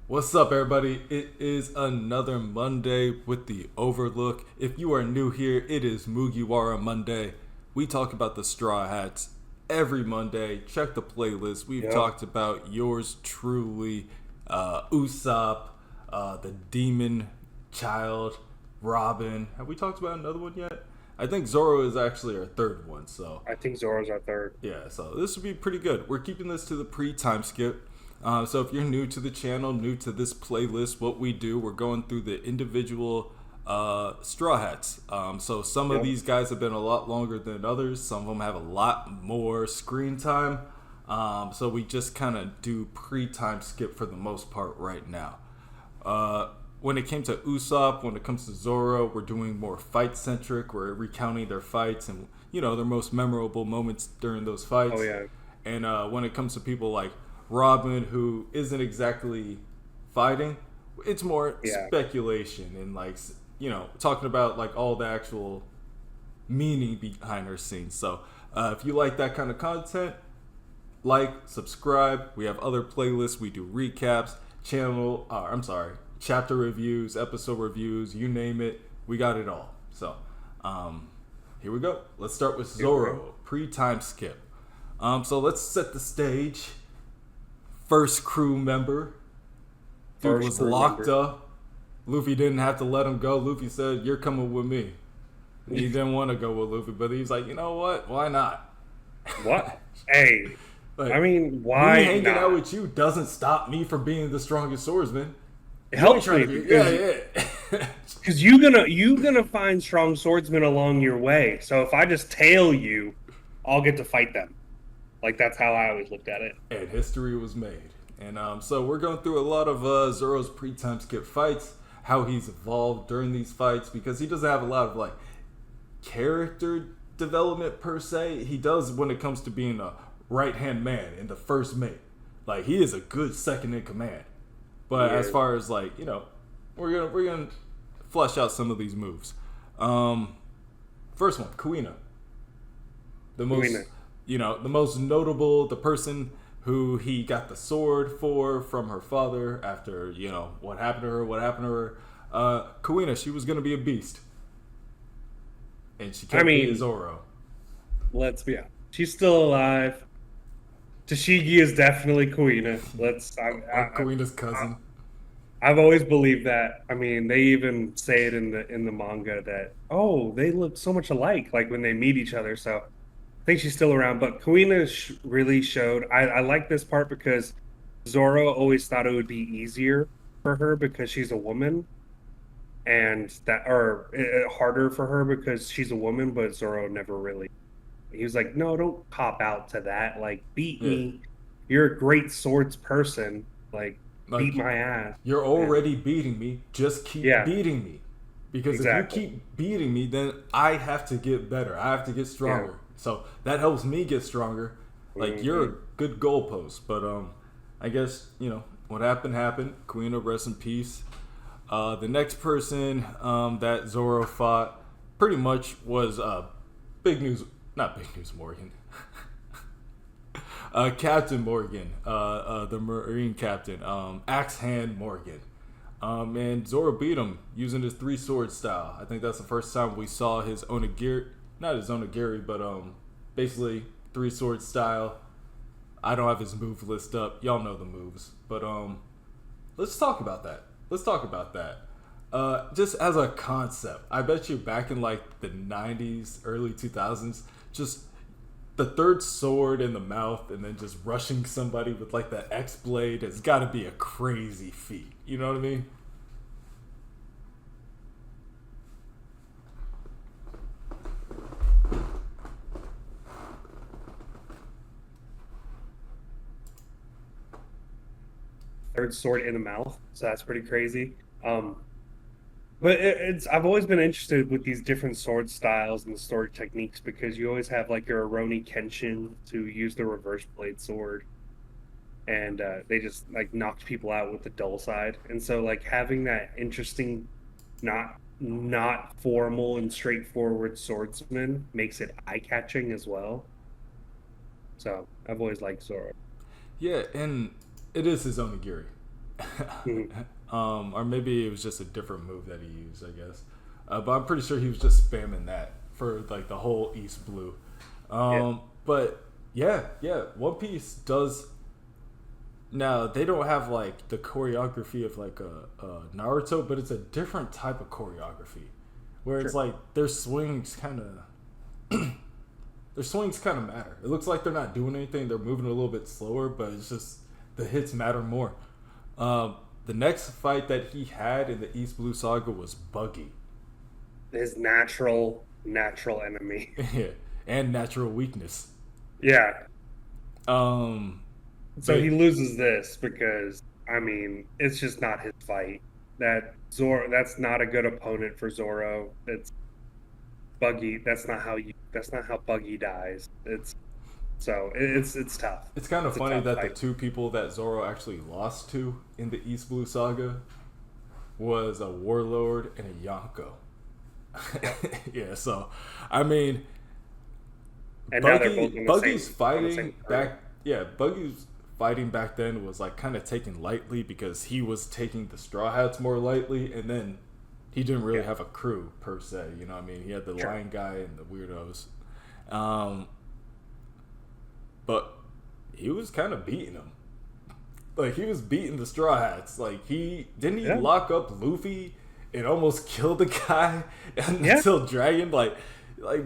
What's up, everybody? It is another Monday with the Overlook. If you are new here, it is Mugiwara Monday. We talk about the Straw Hats every Monday. Check the playlist. We've Yep. talked about yours truly, Usopp, the Demon Child, Robin. Have we talked about another one yet? I think Zoro is actually our third one, so I think Zoro's our third. yeah, so this would be pretty good. We're keeping this to the pre-time skip. So if you're new to the channel, new to this playlist, what we do, we're going through the individual Straw Hats. So some of Yep. these guys have been a lot longer than others. Some of them have a lot more screen time. So we just kind of do pre-time skip for the most part right now. When it came to Usopp, when it comes to Zoro, we're doing more fight-centric. We're recounting their fights and, their most memorable moments during those Oh fights. yeah. And when it comes to people like Robin, who isn't exactly fighting, it's more Yeah. speculation and talking about like all the actual meaning behind her scenes. So if you like that kind of content, subscribe. We have other playlists. We do recaps, chapter reviews, episode reviews, you name it. We got it all. So here we go. Let's start with Here we go. Zoro, pre-time skip. So let's set the stage. First crew member. Dude First was crew locked member. up. Luffy didn't have to let him go. Luffy said, "You're coming with me." He didn't want to go with Luffy, but he's like, you know what? Why not? What? Hey. Like, I mean, me why hanging out not? with you doesn't stop me from being the strongest swordsman. It You ain't helps trying me to be, because yeah. because you gonna find strong swordsmen along your way. So if I just tail you, I'll get to fight them. Like that's how I always looked at it. And history was made. And so we're going through a lot of Zoro's pre-time skip fights, how he's evolved during these fights, because he doesn't have a lot of like character development per se. He does when it comes to being a right-hand man in the first mate. Like he is a good second in command. But as Yeah. far as we're gonna flesh out some of these moves. First one, Kuina. The most Kuina. the most notable, the person who he got the sword from her father after, what happened to her. Kuina, she was gonna be a beast. And she I kept being mean, Zoro. let's be honest. She's still alive. Tashigi is definitely Kuina. Or Kuina's cousin. I've always believed that. I mean, they even say it in the manga that they look so much alike, like when they meet each other. So I think she's still around. But Kuina really showed. I like this part because Zoro always thought it would be easier for her because she's a woman, and harder for her because she's a woman. But Zoro never really. He was like, no, don't cop out to that. Like, beat Yeah. me. You're a great swords person. Like, Like beat my ass. you're Yeah. already beating me. Just keep Yeah. beating me. Because if you Exactly. keep beating me, then I have to get better. I have to get stronger. So that helps me get stronger. Like you're a Mhm. good goalpost. But I guess, what happened. Queen of rest in peace. The next person that Zoro fought pretty much was Big News, not Big News Morgan. Captain Morgan, the Marine captain, Axe Hand Morgan. And Zoro beat him using his three sword style. I think that's the first time we saw his onigiri, not his onigiri, but basically three sword style. I don't have his move list up. Y'all know the moves, but let's talk about that. Just as a concept, I bet you back in like the '90s, early 2000s, just the third sword in the mouth and then just rushing somebody with like the X blade has got to be a crazy feat. You know what I mean? Third sword in the mouth. So that's pretty crazy. But it's I've always been interested with these different sword styles and the sword techniques because you always have like your Aroni Kenshin to use the reverse blade sword, and they just like knocked people out with the dull side. And so like having that interesting, not formal and straightforward swordsman makes it eye catching as well. So I've always liked Zoro. Yeah, and it is his onigiri. Mhm. Or maybe it was just a different move that he used, I guess. But I'm pretty sure he was just spamming that for like the whole East Blue. Yeah, But yeah, yeah, One Piece does. Now they don't have like the choreography of like a Naruto, but it's a different type of choreography, where it's sure. like their swings kind of matter. It looks like they're not doing anything; they're moving a little bit slower, but it's just the hits matter more. The next fight that he had in the East Blue Saga was Buggy, His natural enemy. yeah, and Natural Weakness. Yeah. Um, So he but loses this because I mean, it's just not his fight. That's not a good opponent for Zoro. It's Buggy. That's not how Buggy dies. It's tough. it's kind of It's a funny tough that the fight. two people that Zoro actually lost to in the East Blue Saga was a Warlord and a Yonko. Yep. Yeah, so I mean, And now they're both Buggy's on the same fighting crew. back. Yeah, Buggy's fighting back then was like kind of taken lightly because he was taking the Straw Hats more lightly, and then he didn't really Yeah, have a crew per se. You know what I mean? He had the sure. Lion Guy and the Weirdos, um, but he was kind of beating them. Like he was beating the Straw Hats. Like he Yeah. lock up Luffy and almost kill the guy Yeah. until Dragon like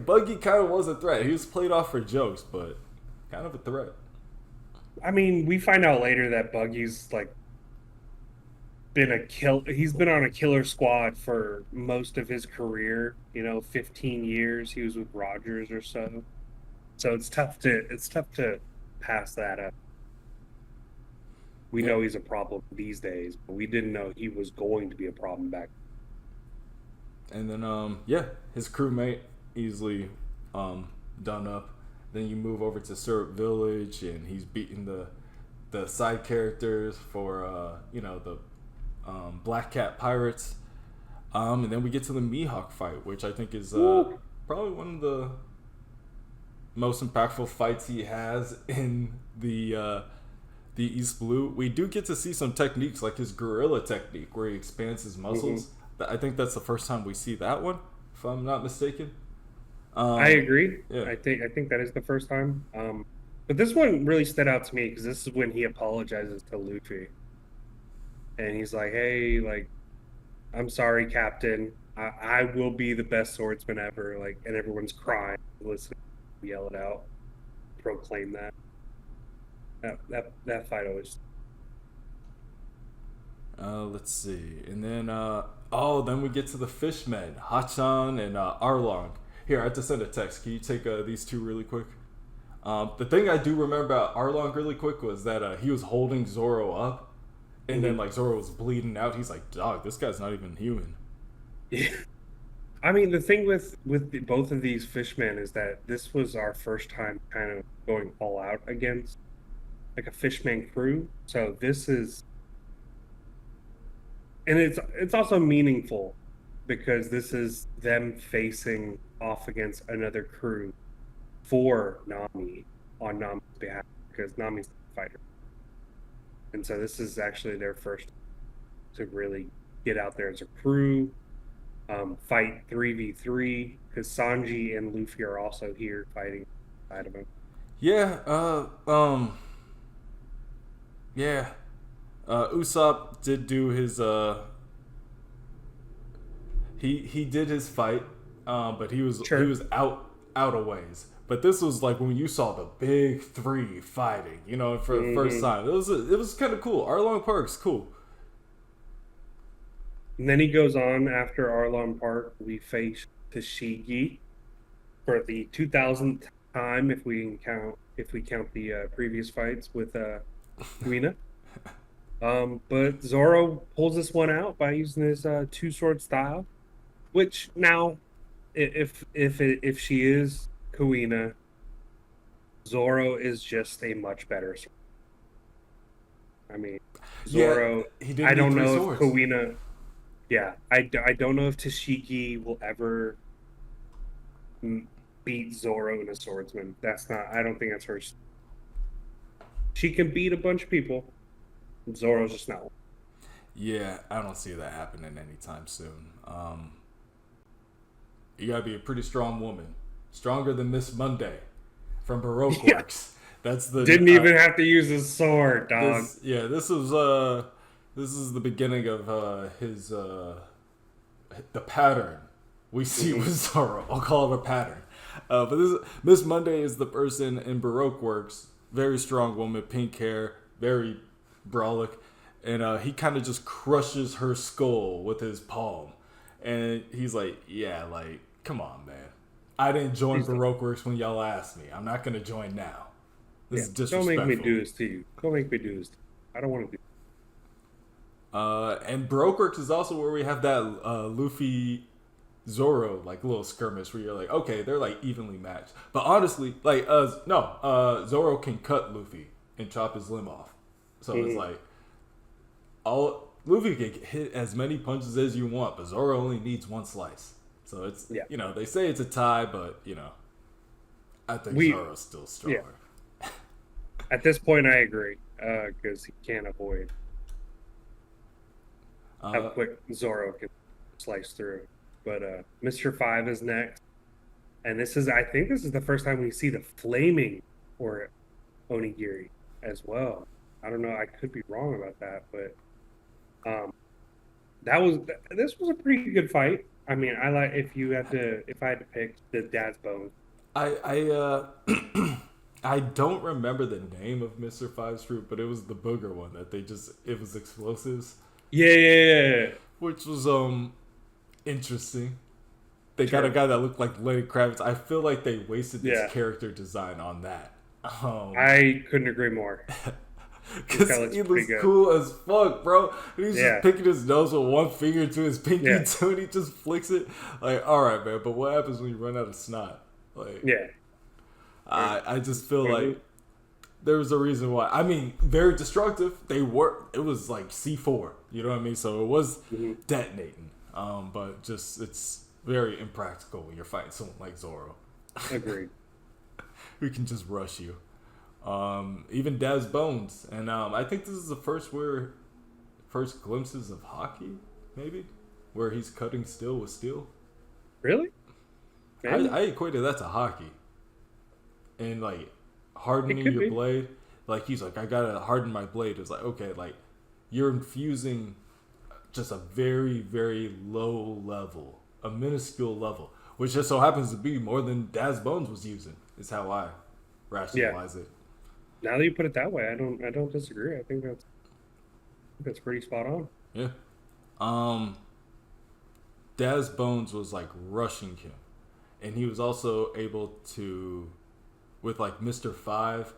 Buggy kind of was a threat. He was played off for jokes, but kind of a threat. I mean, we find out later that Buggy's like he's been on a killer squad for most of his career, 15 years he was with Rogers or so. So it's tough to pass that up. We Yeah, know he's a problem these days, but we didn't know he was going to be a problem back. and then yeah, his crewmate easily um done up. Then you move over to Syrup Village, and he's beating the side characters for the Black Cat Pirates. And then we get to the Mihawk fight, which I think is Woo! probably one of the most impactful fights he has in the East Blue. We do get to see some techniques like his gorilla technique, where he expands his Hmm. muscles. I think that's the first time we see that one, if I'm not mistaken. I Um, agree. yeah, I think that is the first time. But this one really stood out to me because this is when he apologizes to Luffy, and he's like, "Hey, like, I'm sorry, Captain. I will be the best swordsman ever." Like, and everyone's crying, listen, yell it out, proclaim that. That fight always. let's see, and then then we get to the Fishmen, Hachan and Arlong. Here, I have to send a text. Can you take these two really quick? The thing I do remember about Arlong really quick was that he was holding Zoro up, and then Mhm. like Zoro was bleeding out. He's like, "Dog, this guy's not even human." Yeah. I mean, the thing with both of these fishmen is that this was our first time kind of going all out against like a fishman crew. So this is, and it's also meaningful because this is them facing off against another crew for Nami on Nami's behalf because Nami's the fighter, and so this is actually their first to really get out there as a crew, fight 3v3 because Sanji and Luffy are also here fighting side of him. Yeah, yeah. Usopp did do his he did his fight, but he Sure. was out a ways. But this was like when you saw the big three fighting, for the first Hmm. time. It was kind of cool. Arlong Park's cool. And then he goes on after Arlon Park. We face Tashigi for the 2000th time if we count the previous fights with Guina. But Zoro pulls this one out by using his two sword style, which now, if she is Kuina, Zoro is just a much better sword. I mean, Yeah, Zoro. he I didn't need don't three know if swords. Kuina. Yeah, I don't know if Tashigi will ever beat Zoro in a swordsman. That's not. I don't think that's her. She can beat a bunch of people. Zoro's just not one. Yeah, I don't see that happening anytime soon. You gotta be a pretty strong woman, stronger than Miss Monday from Baroque Yeah, Works. That's the didn't even have to use his sword, dog. this yeah this is the beginning of his the pattern we see Hmm. with Zoro. I'll call it a pattern. But this Miss Monday is the person in Baroque Works, very strong woman, pink hair, very brolic, and he kind of just crushes her skull with his palm, and he's like, "Yeah, like, come on, man. I didn't join He's like, Baroque Works when y'all asked me. I'm not gonna join now. This yeah, is don't make me disrespectful." do this to you. Don't make me do this. I don't want to do. And Baroque Works is also where we have that Luffy Zoro like little skirmish where you're like, okay, they're like evenly matched. But honestly, like Zoro can cut Luffy and chop his limb off. So it's Mhm. like all Luffy can hit as many punches as you want, but Zoro only needs one slice. So it's Yeah, they say it's a tie, but I think we Zoro's still yeah. stronger. At this point, I agree because he can't avoid how Uh, quick Zoro can slice through. But Mr. Five is next, and I think this is the first time we see the flaming or onigiri as well. I don't know. I could be wrong about that, but um, this was a pretty good fight. I mean, I like if I had to pick the Dad's Bones. I I don't remember the name of Mr. Five's fruit, but it was the booger one that it was explosives, Yeah, yeah, yeah. which was interesting. They got a Sure. guy that looked like Lenny Kravitz. I feel like they wasted his Yeah, character design on that. I couldn't agree more. This Because guy looks he pretty looks good. cool as fuck, bro. And he's just Yeah, picking his nose with one finger to his pinky yeah, too, and he just flicks it. Like, all right, man, but what happens when you run out of snot? Like, yeah. I just feel Mhm. like there was a reason why. I mean, very destructive. It was like C4. You know what I mean? So it was Mhm. detonating. But just it's very impractical when you're fighting someone like Zoro, Agreed. who can just rush you. Even Dad's Bones, and I think this is the first glimpses of hockey, maybe, where he's cutting steel with steel. Really? Maybe I equated that to hockey, and like it hardening could your be. blade. Like he's like, I gotta harden my blade. It's like, okay, like you're infusing just a very very low level, a minuscule level, which just so happens to be more than Dad's Bones was using. Is how I Yeah. rationalize it. Now that you put it that way, I don't disagree. I think that's pretty spot on. Yeah. Um, Dad's Bones was like rushing him, and he was also able to, with like Mr. Five.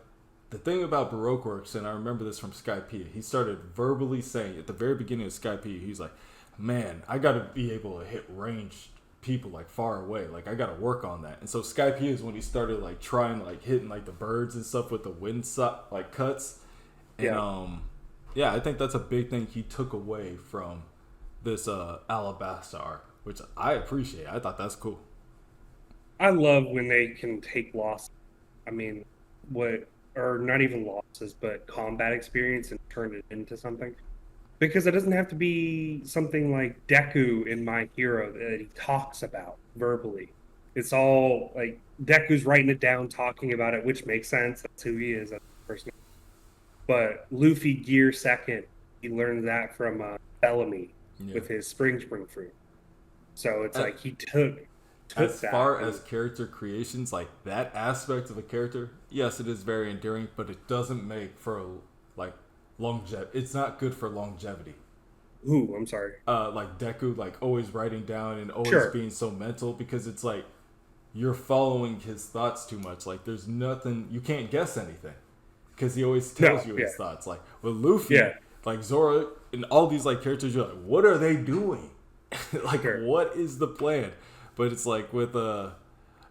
The thing about Baroque Works, and I remember this from Skype, he started verbally saying at the very beginning of Skype, he's like, "Man, I got to be able to hit ranged people like far away. Like I got to work on that." And so Skype is when he started like trying like hitting like the birds and stuff with the like cuts, and Yeah. yeah, I think that's a big thing he took away from this Alabasta arc, which I appreciate. I thought that's cool. I love when they can take loss. I mean, what or not even losses, but combat experience and turn it into something. Because it doesn't have to be something like Deku in My Hero that he talks about verbally. It's all like Deku's writing it down, talking about it, which makes sense. That's who he is as a person. But Luffy Gear Second, he learned that from Bellamy Yeah. with his spring fruit. So it's Uh, like he took as that far and as character creations, like that aspect of a character, yes, it is very endearing, but it doesn't make for like longevity. It's not good for longevity. ooh, I'm sorry. Like Deku, like always writing down and always Sure, being so mental because it's like you're following his thoughts too much. Like there's nothing you can't guess anything because he always tells no, you yeah, his thoughts. Like with Luffy, yeah, like Zoro, and all these like characters, you're like, what are they doing? Like sure, what is the plan? But it's like with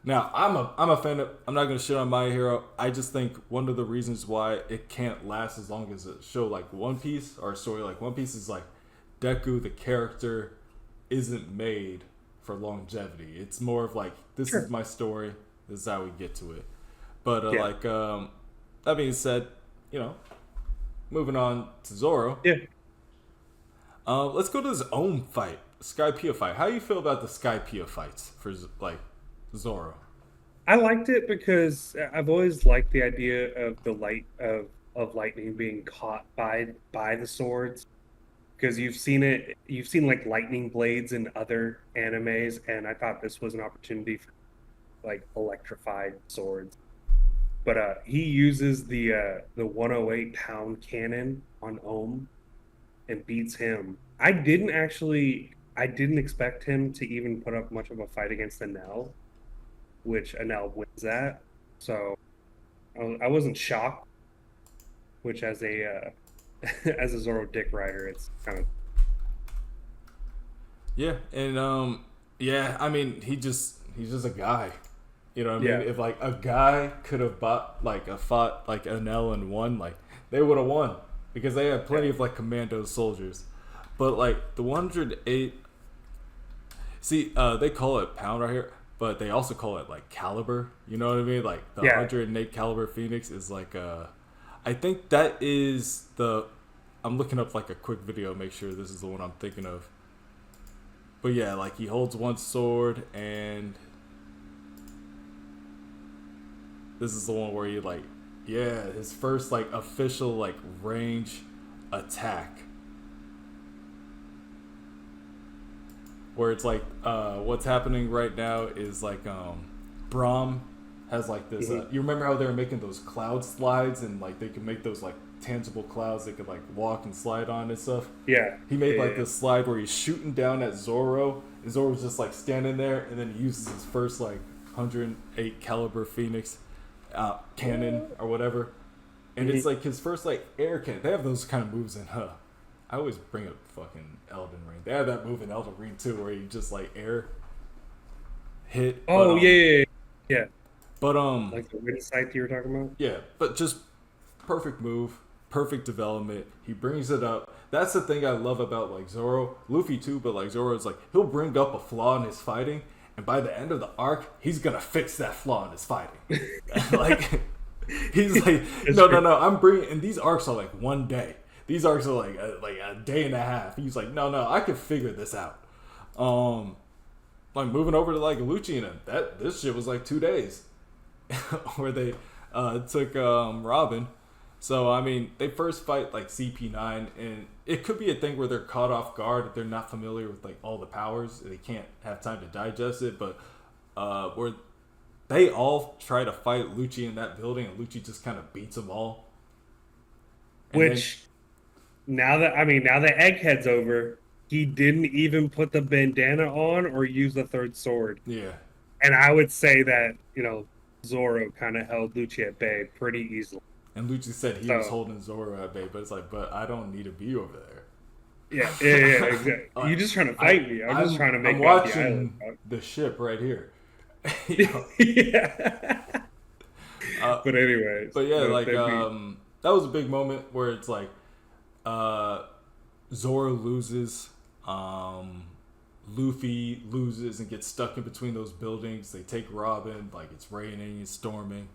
now I'm a fan of I'm not gonna shit on My Hero. I just think one of the reasons why it can't last as long as a show like One Piece or a story like One Piece is like Deku the character isn't made for longevity. It's more of like this is sure, my story. This is how we get to it. But yeah, that being said, you know, moving on to Zoro. yeah. Let's go to his own fight, Skypiea fight. How do you feel about the Skypiea fights for like Zoro? I liked it because I've always liked the idea of the light of lightning being caught by the swords because you've seen like lightning blades in other animes, and I thought this was an opportunity for like electrified swords. But he uses the 108-pound cannon on Ohm and beats him. I didn't expect him to even put up much of a fight against Enel, which Enel wins that. So I wasn't shocked, which as a as a Zoro dick rider, it's kind of Yeah, and yeah, I mean, he's just a guy. You know what I yeah. mean? If like a guy could have bought like a fought like Enel and won, like they would have won because they had plenty of like commando soldiers. But like the 108, see, they call it pound right here, but they also call it like caliber. You know what I mean? Like the Yeah. 108 caliber Phoenix is like I think that is the. I'm looking up like a quick video, make sure this is the one I'm thinking of. But yeah, like he holds one sword, and this is the one where he like, yeah, his first like official like range attack, where it's like what's happening right now is like Brahm has like this. You remember how they were making those cloud slides and like they could make those like tangible clouds they could like walk and slide on and stuff. Yeah. He made Yeah, like yeah. this slide where he's shooting down at Zoro, and Zoro's just like standing there, and then he uses his first like 108 caliber Phoenix cannon or whatever, and it's like his first like air cannon. They have those kind of moves in I always bring up fucking Elden Ring. They have that move in Elden Ring too, where you just like air hit. Oh but, yeah, yeah, yeah. Yeah. But Like the wind scythe you were talking about. yeah, but just perfect move, perfect development. He brings it up. That's the thing I love about like Zoro, Luffy too. But like Zoro is like he'll bring up a flaw in his fighting, and by the end of the arc, he's gonna fix that flaw in his fighting. Like he's like, no. I'm bringing, and these arcs are like one day. These arcs are like a day and a half. He's like, no, I can figure this out. Like moving over to like Lucci and that this shit was like 2 days, where they took Robin. So I mean, they first fight like CP9, and it could be a thing where they're caught off guard if they're not familiar with like all the powers. They can't have time to digest it, but where they all try to fight Lucci in that building, and Lucci just kind of beats them all. And Which now that Egghead's over, he didn't even put the bandana on or use the third sword. yeah, And I would say that, Zoro kind of held Lucci at bay pretty easily. and Lucci said he was holding Zoro at bay, but it's like, but I don't need to be over there. Yeah, exactly. You just trying to fight me. I'm just trying to make I'm it watching the island. the ship right here. You know? Yeah. But anyways. But yeah, like that'd that was a big moment where it's like Zoro loses, Luffy loses and gets stuck in between those buildings. They take Robin, like it's raining, it's storming.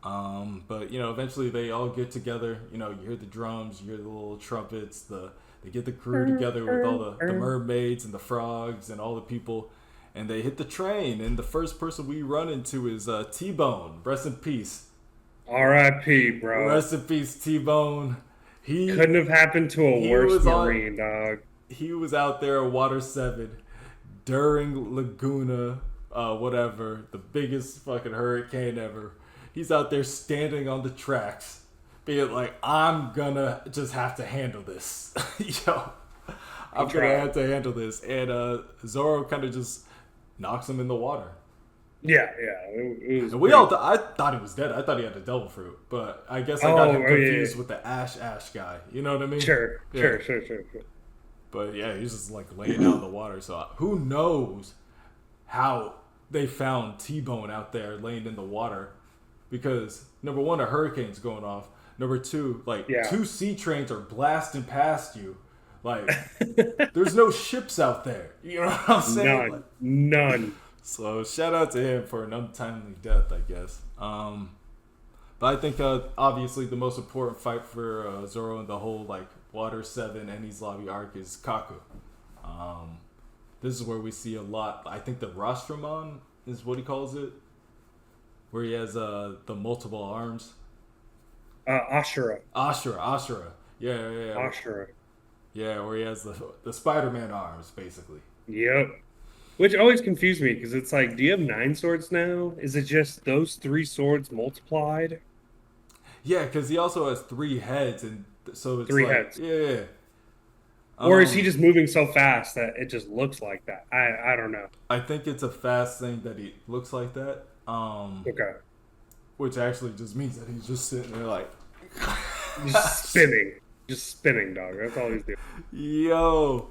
But eventually they all get together. You hear the drums, you hear the little trumpets. They get the crew together with all the mermaids and the frogs and all the people, and they hit the train. And the first person we run into is T-Bone. Rest in peace. R.I.P., bro. Rest in peace, T-Bone. He couldn't have happened to a worse Marine, dog. He was out there at Water 7 during Laguna, whatever, the biggest fucking hurricane ever. He's out there standing on the tracks, being like, I'm gonna just have to handle this. Yo, I'm gonna have to handle this. And Zoro kind of just knocks him in the water. Yeah. It was and I thought he was dead. I thought he had a devil fruit, but I guess I got him confused with the Ash guy. You know what I mean? Sure. But yeah, he's just like laying out in the water. So who knows how they found T-Bone out there laying in the water? Because number one, a hurricane's going off. Number two, two sea trains are blasting past you. Like, there's no ships out there. You know what I'm saying? None. So shout out to him for an untimely death, I guess. But I think obviously the most important fight for Zoro and the whole like Water 7 Enies Lobby arc is Kaku. This is where we see a lot. I think the Rostramon is what he calls it, where he has the multiple arms. Ashura. Ashura. Yeah. Ashura. Yeah, where he has the Spider-Man arms, basically. Yep. Which always confused me because it's like, do you have 9 swords now? Is it just those 3 swords multiplied? Yeah, because he also has 3 heads, and so it's 3 like, heads. yeah. Or is he just moving so fast that it just looks like that? I don't know. I think it's a fast thing that he looks like that. Okay. Which actually just means that he's just sitting there like Just spinning. Just spinning, dog. That's all he's doing. Yo.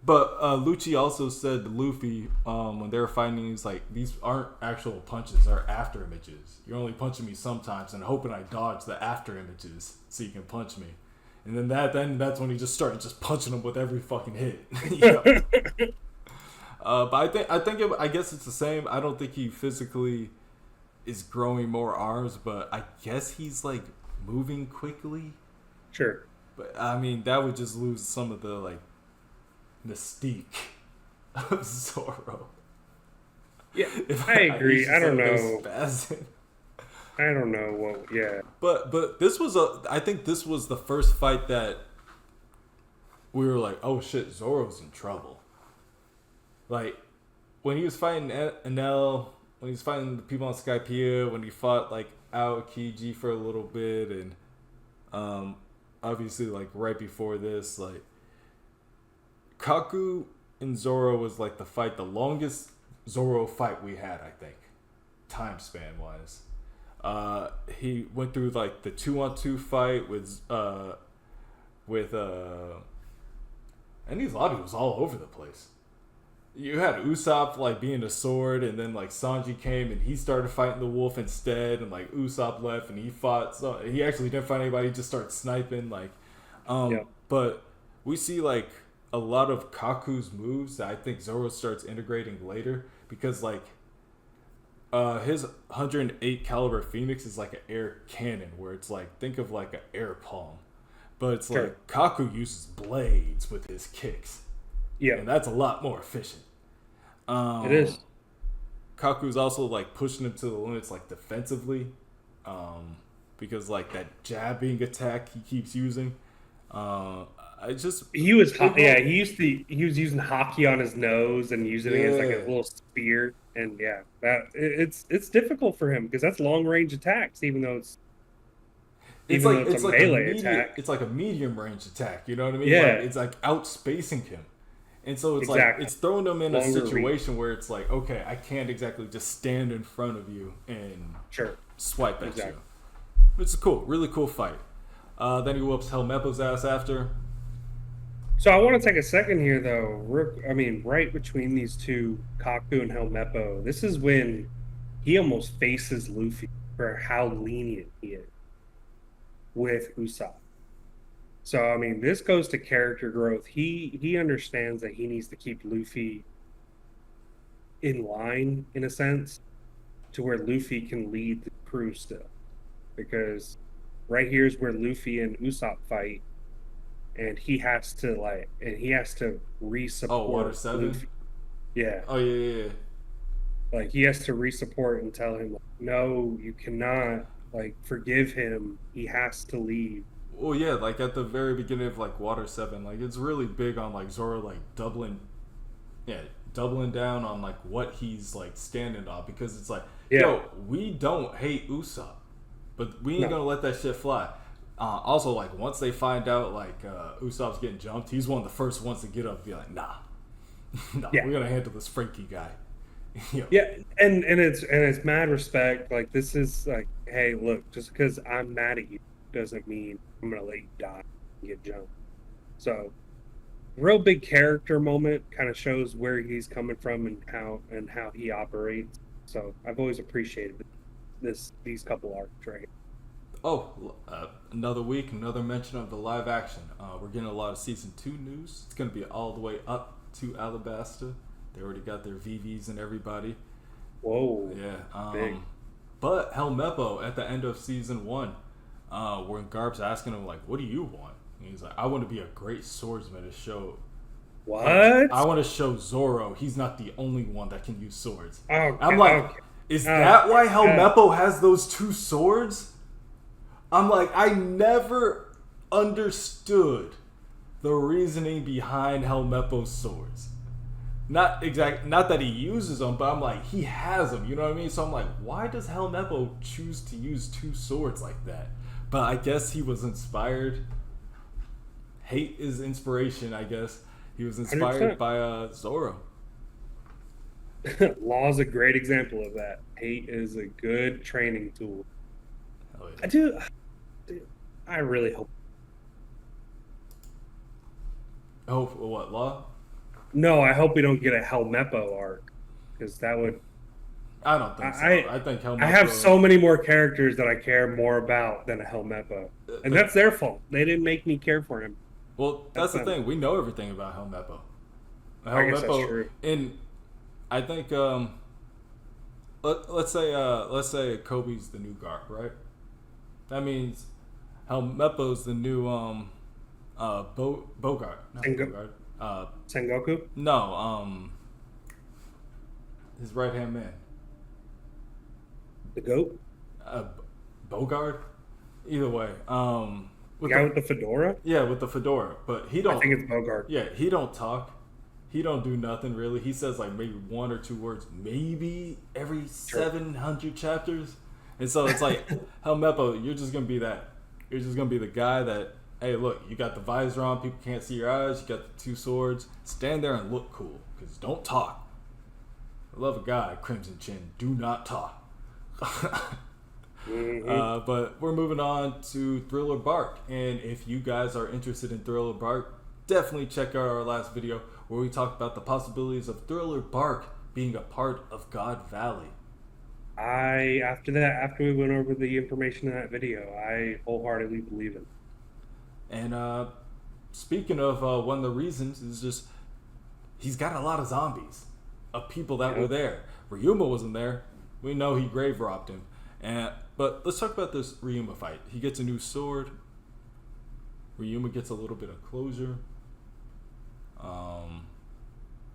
But Lucci also said to Luffy, when they were fighting, he's like, these aren't actual punches, they're after images. You're only punching me sometimes and hoping I dodge the after images so you can punch me. And then that's when he just started just punching him with every fucking hit. But I guess it's the same. I don't think he physically is growing more arms, but I guess he's like moving quickly. Sure. But I mean, that would just lose some of the like mystique of Zoro. Yeah, I agree. I don't know. Spazzing. I don't know what. Yeah. But this was I think this was the first fight that we were like, oh shit, Zoro's in trouble. Like when he was fighting Enel, when he was fighting the people on Skypiea, when he fought like Aokiji for a little bit, and obviously like right before this, like Kaku and Zoro was like the longest Zoro fight we had, I think, time span wise. He went through like the 2-on-2 fight with and his lobby was all over the place. You had Usopp like being a sword, and then like Sanji came and he started fighting the wolf instead, and like Usopp left and he fought. So he actually didn't fight anybody; he just started sniping. Like, Yeah. But we see like a lot of Kaku's moves that I think Zoro starts integrating later, because like his 108 caliber Phoenix is like an air cannon, where it's like, think of like an air palm, but it's Sure. like Kaku uses blades with his kicks. Yeah. And that's a lot more efficient. It is. Kaku's also like pushing him to the limits, like defensively, because like that jabbing attack he keeps using. He was yeah. He was using hockey on his nose and using it as like a little spear, and yeah, it's difficult for him because that's long range attacks, even though it's a melee attack. It's like a medium range attack. You know what I mean? Yeah. Like, it's like outspacing him. And so it's like it's throwing them in a situation where it's like, okay, I can't exactly just stand in front of you and swipe at you. It's a really cool fight. Then he whoops Helmeppo's ass after. So I want to take a second here, though. Right between these two, Kaku and Helmeppo, this is when he almost faces Luffy for how lenient he is with Usopp. So, I mean, this goes to character growth. He understands that he needs to keep Luffy in line, in a sense, to where Luffy can lead the crew still. Because right here is where Luffy and Usopp fight, and he has to re-support Water 7? Luffy. Yeah. Oh, yeah. Like, he has to re-support and tell him, like, no, you cannot, like, forgive him. He has to leave. Well, yeah, like at the very beginning of like Water 7, like it's really big on like Zoro like doubling down on like what he's like standing on, because it's like, yo, we don't hate Usopp, but we ain't gonna let that shit fly. Also, like once they find out like Usopp's getting jumped, he's one of the first ones to get up and be like, nah, we're gonna handle this Frankie guy. Yeah, and it's mad respect. Like, this is like, hey, look, just because I'm mad at you doesn't mean I'm gonna let you die and get jumped. So, real big character moment, kind of shows where he's coming from and how he operates. So I've always appreciated these couple arcs right here. Oh, another week, another mention of the live action. We're getting a lot of season 2 news. It's gonna be all the way up to Alabasta. They already got their VVs and everybody. Whoa. Yeah. Big. But Helmeppo at the end of season 1. When Garp's asking him like, "What do you want?" And he's like, I want to be a great swordsman to show. What? I want to show Zoro he's not the only one that can use swords. Okay, I'm like, okay. is that why Helmeppo has those two swords? I'm like, I never understood the reasoning behind Helmeppo's swords. Not that he uses them, but I'm like, he has them, you know what I mean? So I'm like, why does Helmeppo choose to use two swords like that? But I guess he was inspired. Hate is inspiration, I guess. He was inspired 100%. by Zoro. Law is a great example of that. Hate is a good training tool. Hell yeah. I do. I really hope. Oh, what, Law? No, I hope we don't get a Helmeppo arc, because that would. I don't think so. I think Helmeppo... I have so many more characters that I care more about than a Helmeppo, and that's their fault. They didn't make me care for him. Well, that's the thing. We know everything about Helmeppo. I guess that's true. And I think let's say Kobe's the new Garp, right? That means Helmeppo's the new Bogart. Not Bogart. Sengoku? No, his right hand man. The goat? Bogart? Either way. The guy with the fedora? Yeah, with the fedora. But he don't... I think it's Bogart. Yeah, he don't talk. He don't do nothing, really. He says, like, maybe one or two words, maybe every 700 chapters. And so it's like, Helmeppo, you're just going to be that. You're just going to be the guy that, hey, look, you got the visor on, people can't see your eyes, you got the two swords. Stand there and look cool, because don't talk. I love a guy, Crimson Chin. Do not talk. But we're moving on to Thriller Bark, and if you guys are interested in Thriller Bark, definitely check out our last video where we talked about the possibilities of Thriller Bark being a part of God Valley. After we went over the information in that video, I wholeheartedly believe it. And speaking of one of the reasons is just he's got a lot of zombies of people that were there. Ryuma wasn't there. We know he grave robbed him. But let's talk about this Ryuma fight. He gets a new sword. Ryuma gets a little bit of closure.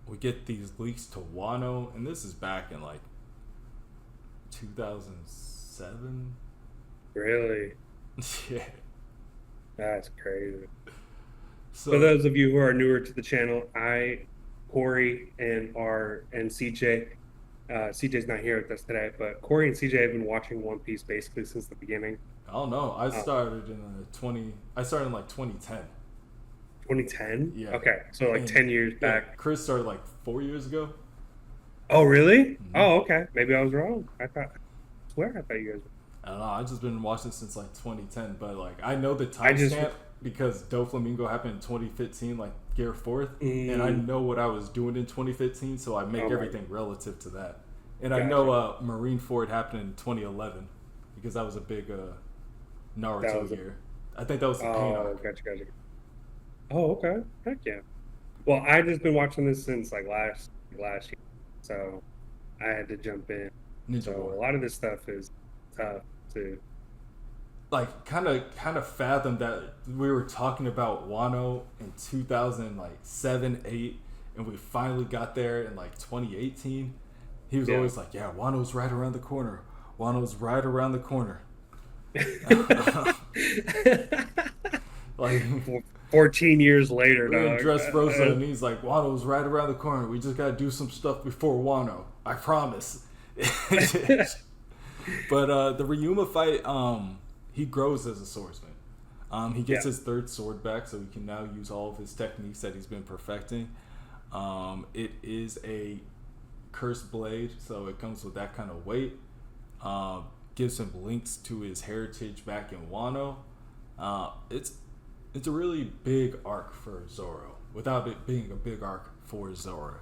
We get these leaks to Wano, and this is back in like 2007. Really? Yeah. That's crazy. So, for those of you who are newer to the channel, Corey, and CJ. CJ's not here with us today, but Corey and CJ have been watching One Piece basically since the beginning. I don't know. I started in like 2010. 2010? Yeah. Okay, so like 10 years back. Chris started like 4 years ago. Oh, really? Mm-hmm. Oh, okay. Maybe I was wrong. I thought you guys were. I don't know. I've just been watching since like 2010, but like I know the timestamp because Doflamingo happened in 2015, like Gear 4th, and I know what I was doing in 2015, so I make everything relative to that. And I know Marineford happened in 2011 because that was a big Naruto year. I think that was the pain arc. Gotcha. Oh, okay. Heck yeah. Well, I just been watching this since like last year, so I had to jump in. So a lot of this stuff is tough to like kind of fathom that we were talking about Wano in 2007, 8, and we finally got there in like 2018. He was always like, "Yeah, Wano's right around the corner. Wano's right around the corner." Like 14 years later, we're in Dressrosa, and he's like, "Wano's right around the corner. We just gotta do some stuff before Wano. I promise." But the Ryuma fight, he grows as a swordsman. He gets his third sword back, so he can now use all of his techniques that he's been perfecting. It is a cursed blade, so it comes with that kind of weight. Gives him links to his heritage back in Wano. It's a really big arc for Zoro, without it being a big arc for Zoro.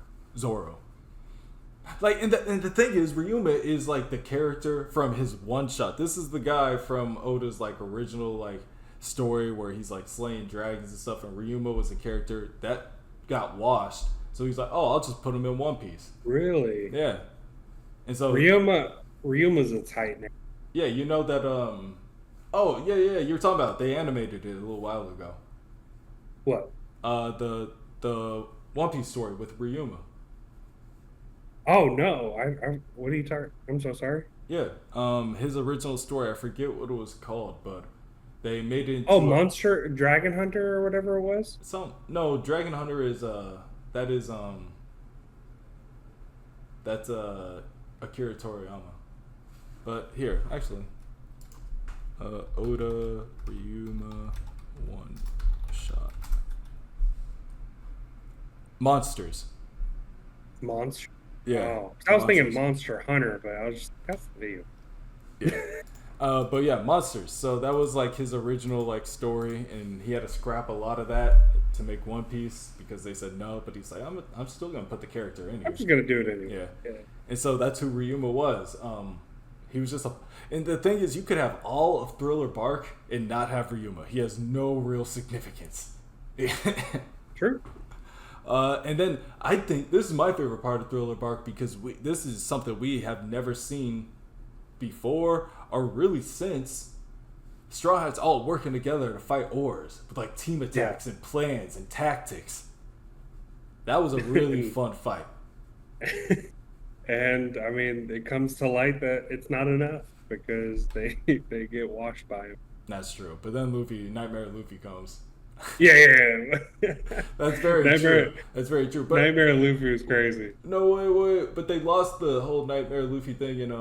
Like, and the thing is, Ryuma is like the character from his one shot. This is the guy from Oda's like original like story where he's like slaying dragons and stuff, and Ryuma was a character that got washed. So he's like, oh, I'll just put him in One Piece. Really? Yeah. And so Ryuma's a tight name. Yeah, you know that. Oh yeah, you were talking about they animated it a little while ago. What? The One Piece story with Ryuma. Oh no! What are you talking? I'm so sorry. Yeah, his original story, I forget what it was called, but they made it Oh, into a Monster Dragon Hunter or whatever it was. some. No, Dragon Hunter is that is that's Akira Toriyama. But here, actually, Oda Ryuma one shot monsters. Monster. Yeah, Oh, I was thinking monsters. Monster Hunter, but I was just that's the video. Yeah. But yeah, monsters. So that was like his original like story, and he had to scrap a lot of that to make One Piece because they said no. But he's like, I'm still gonna put the character in I'm here. just gonna do it anyway. Yeah, Yeah. and so that's who Ryuma was. He was just a, and the thing is, you could have all of Thriller Bark and not have Ryuma. He has no real significance. True. And then I think this is my favorite part of Thriller Bark because this is something we have never seen before or really since Straw Hats all working together to fight Oars with like team attacks and plans and tactics. That was a really fun fight. And I mean, it comes to light that it's not enough because they get washed by him. That's true. But then Nightmare Luffy comes. Yeah, yeah, yeah. That's very Nightmare, true. That's very true. But Nightmare Luffy was crazy. no, wait. But they lost the whole Nightmare Luffy thing in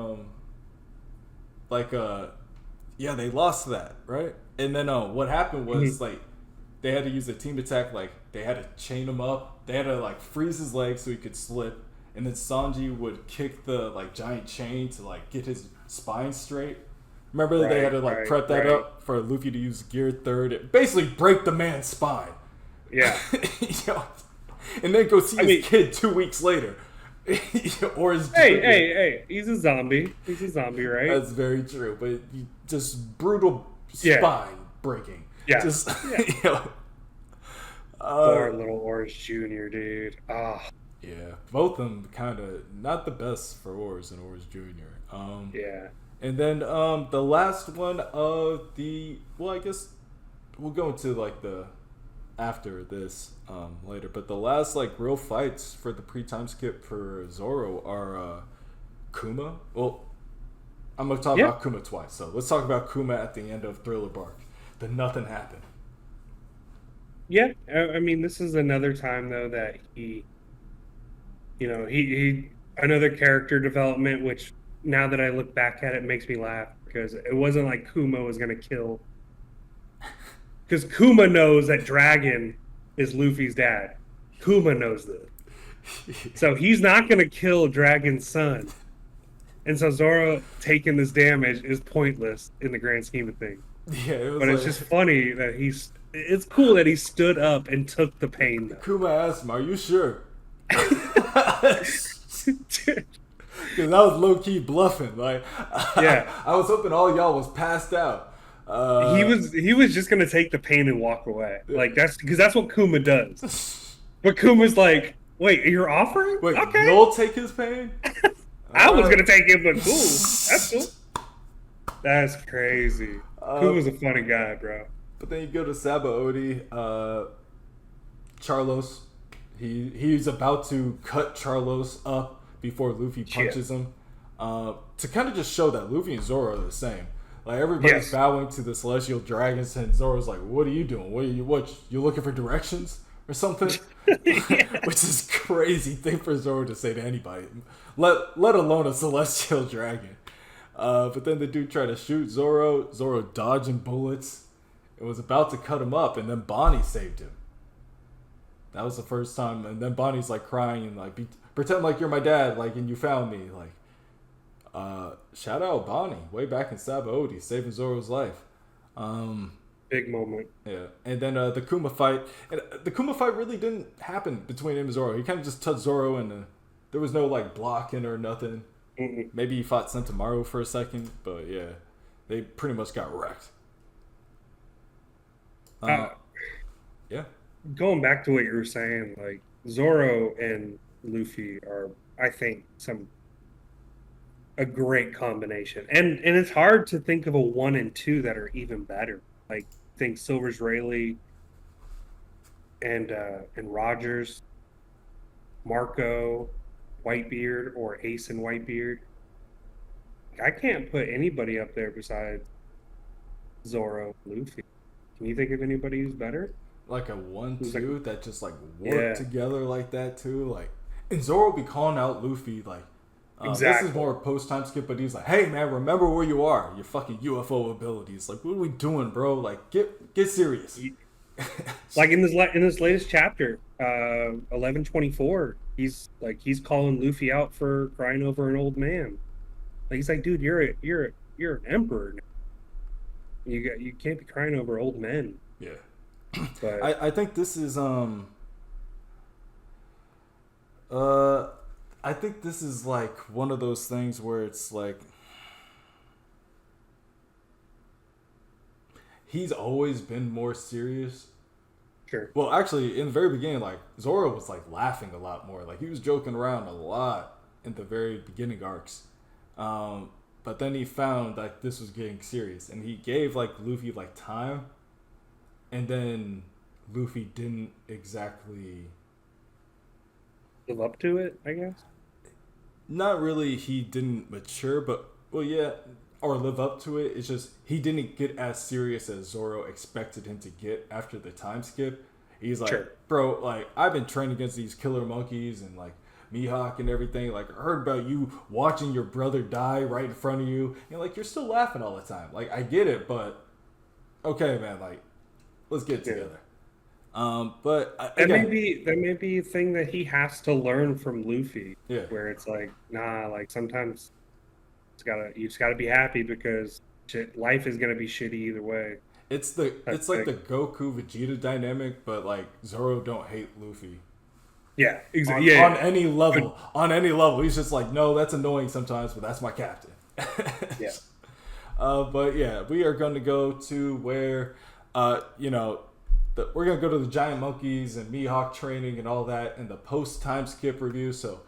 like yeah, they lost that, right? And then what happened was like they had to use a team attack, like they had to chain him up. They had to like freeze his legs so he could slip, and then Sanji would kick the like giant chain to like get his spine straight. Remember they had to like prep that up for Luffy to use Gear Third, and basically break the man's spine. Yeah. You know, and then go see his kid 2 weeks later. Or his hey, he's a zombie. He's a zombie, right? That's very true, but just brutal spine breaking. Yeah. Just you know. Poor little Orange Jr., dude. Ah. Yeah, both of them kind of not the best for Oars and Oars Jr. Yeah. And then the last one of the I guess we'll go into like the after this later, but the last like real fights for the pre-time skip for Zoro are Kuma. Well, I'm gonna talk about Kuma twice, so let's talk about Kuma at the end of Thriller Bark. Then nothing happened. Yeah, I mean, this is another time though that he another character development, which now that I look back at it makes me laugh because it wasn't like Kuma was gonna kill. Because Kuma knows that Dragon is Luffy's dad. Kuma knows this. So he's not going to kill Dragon's son. And so Zoro taking this damage is pointless in the grand scheme of things. Yeah, but it's just funny that it's cool that he stood up and took the pain, though. Kuma asked him, "Are you sure?" Because I was low key bluffing. Like, I was hoping all y'all was passed out. He was just gonna take the pain and walk away. Like that's what Kuma does. But Kuma's like, "Wait, you're offering? Wait, okay, you'll take his pain." I was gonna take it, but cool. That's cool. That's crazy. Kuma's a funny guy, bro. But then you go to Sabaody, Charlos. He's about to cut Charlos up before Luffy punches him, to kind of just show that Luffy and Zoro are the same. Like everybody's bowing to the celestial dragons, and Zoro's like, "What are you doing? What you looking for directions or something?" Which is crazy thing for Zoro to say to anybody, let alone a celestial dragon. But then the dude tried to shoot Zoro. Zoro dodging bullets. It was about to cut him up, and then Bonnie saved him. That was the first time, and then Bonnie's like crying and like pretend like you're my dad, like, and you found me, like. Shout out Bonnie, way back in Sabaody, saving Zoro's life. Big moment. Yeah, and then the Kuma fight. And the Kuma fight really didn't happen between him and Zoro. He kind of just touched Zoro, and there was no like blocking or nothing. Maybe he fought Sentomaru for a second, but yeah, they pretty much got wrecked. Yeah. Going back to what you were saying, like Zoro and Luffy are, I think, a great combination, and it's hard to think of a 1 and 2 that are even better. Like, I think Silver's Rayleigh and Rogers, Marco, Whitebeard, or Ace and Whitebeard. I can't put anybody up there besides Zoro, Luffy. Can you think of anybody who's better? Like a Who's like, 1-2 that just like work yeah, together like that too. Like, and Zoro be calling out Luffy like, this is exactly. more post time skip, but he's like, hey man, remember where you are. Your fucking UFO abilities. Like, what are we doing, bro? Like, get serious. Like in this latest chapter, 1124, he's calling Luffy out for crying over an old man. Like he's like, dude, you're an emperor now. You can't be crying over old men. Yeah. But I think this is uh I think this is like one of those things where it's like he's always been more serious. sure, Well, actually, in the very beginning, like Zoro was like laughing a lot more. Like he was joking around a lot in the very beginning arcs. Um, but then he found that this was getting serious, and he gave like Luffy like time, and then Luffy didn't exactly. live up to it, I guess. Not really. He didn't mature, but well, yeah, or live up to it. It's just he didn't get as serious as Zoro expected him to get after the time skip. He's like, Sure. bro, like I've been training against these killer monkeys and like Mihawk and everything. Like I heard about you watching your brother die right in front of you, and like you're still laughing all the time. Like I get it, but okay, man. Like let's get it Yeah. together. But That may again, be that may be a thing that he has to learn from Luffy, yeah, where it's like, nah, like sometimes you just gotta be happy because life is gonna be shitty either way. Type it's like thing. the Goku Vegeta dynamic, but like Zoro don't hate Luffy Yeah, exactly. on Yeah, any yeah. level. On any level, he's just like, no, that's annoying sometimes, but that's my captain. Yeah. But yeah, we are going to go to where, you know, we're going to go to the giant monkeys and Mihawk training and all that in the post time skip review. So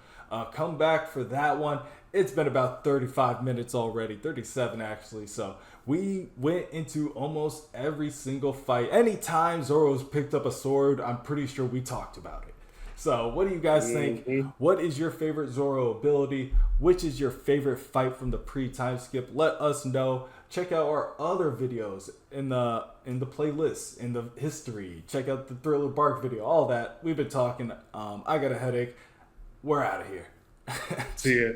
come back for that one. It's been about 35 minutes already, 37 actually. So we went into almost every single fight. Anytime Zoro's picked up a sword, I'm pretty sure we talked about it. So, what do you guys think? Hmm. What is your favorite Zoro ability? Which is your favorite fight from the pre-time skip? Let us know. Check out our other videos in the playlist, in the history. Check out the Thriller Bark video. All that we've been talking. I got a headache. We're out of here. See ya.